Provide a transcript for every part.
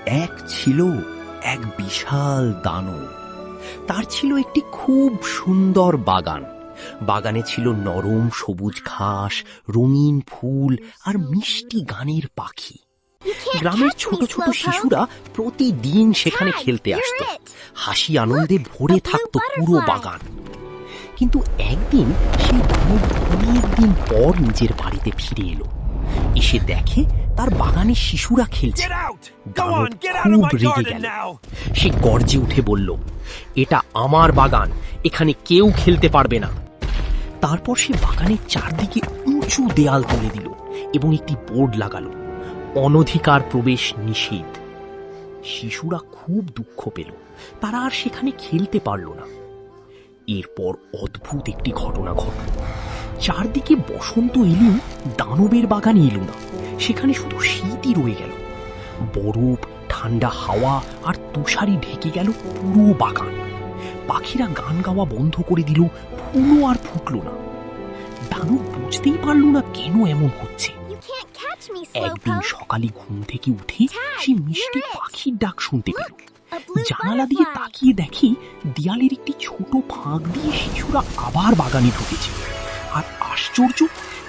এক ছিল এক বিশাল দানব। তার ছিল একটি খুব সুন্দর বাগান। বাগানে ছিল নরম সবুজ ঘাস, রঙিন ফুল আর মিষ্টি গানের পাখি। গ্রামের ছোট ছোট শিশুরা প্রতিদিন সেখানে খেলতে আসতো। হাসি আনন্দে ভরে থাকতো পুরো বাগান। কিন্তু একদিন সেই দানব অনেকদিন পর নিজের বাড়িতে ফিরে এলো। এসে দেখে তার বাগানের শিশুরা খেলছে। দানব খুব রেগে গেল। সে গর্জে উঠে বলল, এটা আমার বাগান, এখানে কেউ খেলতে পারবে না। তারপর সে বাগানের চারদিকে উঁচু দেয়াল তুলে দিল এবং একটি বোর্ড লাগালো, অনধিকার প্রবেশ নিষেধ। শিশুরা খুব দুঃখ পেল, তারা আর সেখানে খেলতে পারল না। এরপর অদ্ভুত একটি ঘটনা ঘটল। চারদিকে বসন্ত এলেও দানবের বাগানে এলো না। সেখানে শুধু শীতই রয়ে গেল। বরফ, ঠান্ডা হাওয়া আর তুষারে ঢেকে গেল পুরো বাগান। পাখিরা গান গাওয়া বন্ধ করে দিল, ফুলও আর ফুটল না। দানব বুঝতেই পারল না কেন এমন হচ্ছে। একদিন সকালে ঘুম থেকে উঠে সে মিষ্টি পাখির ডাক শুনতে পেল। জানালা দিয়ে তাকিয়ে দেখে দেয়ালের একটি ছোট ফাঁক দিয়ে শিশুরা আবার বাগানে ঢুকেছে। আর আশ্চর্য,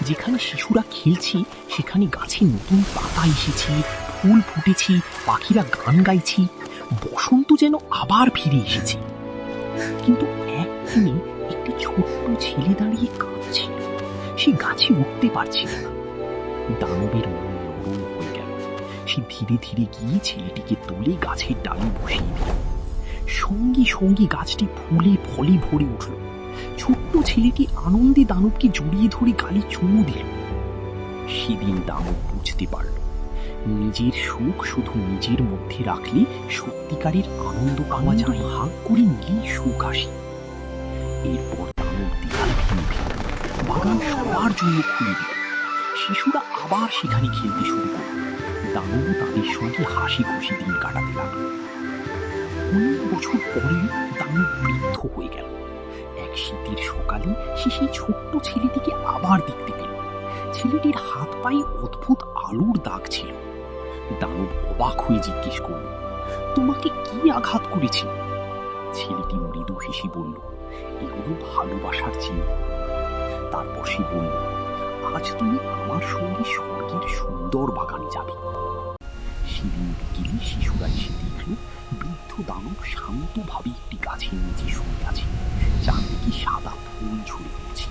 যেখানে শিশুরা খেলছে সেখানে গাছে নতুন পাতা এসেছে, ফুল ফুটেছে, পাখিরা গান গাইছে। বসন্ত যেন আবার ফিরে এসেছে। কিন্তু একদিনে একটি ছোট্ট ছেলে দাঁড়িয়ে কাঁদছিল। সে গাছে উঠতে পারছিল না। দানবের মন নরম হয়ে গেল। সে ধীরে ধীরে গিয়ে ছেলেটিকে তুলে গাছের ডালে বসিয়ে দিল। সঙ্গে সঙ্গে গাছটি ফুলে ফলে ভরে উঠল। ছোট্ট ছেলেটি আনন্দে দানবকে জড়িয়ে ধরে গালে চুমু দিল। সেদিন দানব বুঝতে পারল, নিজের সুখ শুধু নিজের মধ্যে রাখলে সত্যিকারের আনন্দ পাওয়া যায়, ভাগ করে নিলেই সুখ আসে। এরপর দানব দেয়াল ভেঙে ফেলল, বাগান সবার জন্য খুলে দিল। শিশুরা আবার সেখানে খেলতে শুরু করল। দানবও তাদের সঙ্গে হাসি খুশি দিন কাটাতে লাগল। অনেক বছর পরে দানব বৃদ্ধ হয়ে গেল। এক শীতের সকালে সে সেই ছোট্ট ছেলেটিকে আবার দেখতে পেল। ছেলেটির হাত পায়ে অদ্ভুত আলোর দাগ ছিল। দানব অবাক হয়ে জিজ্ঞেস করল, তোমাকে কি আঘাত করেছে? ছেলেটি মৃদু হেসে বলল, এগুলো ভালোবাসার চিহ্ন। তারপর সে বলল, আজ তুমি আমার সঙ্গে স্বর্গের সুন্দর বাগানে যাবে। সেদিন বিকেলে শিশুরা এসে দেখল বৃদ্ধ দানব শান্তভাবে একটি গাছের নিচে শুয়ে আছে। চারদিকে সাদা ফুল ঝরে পড়ছে।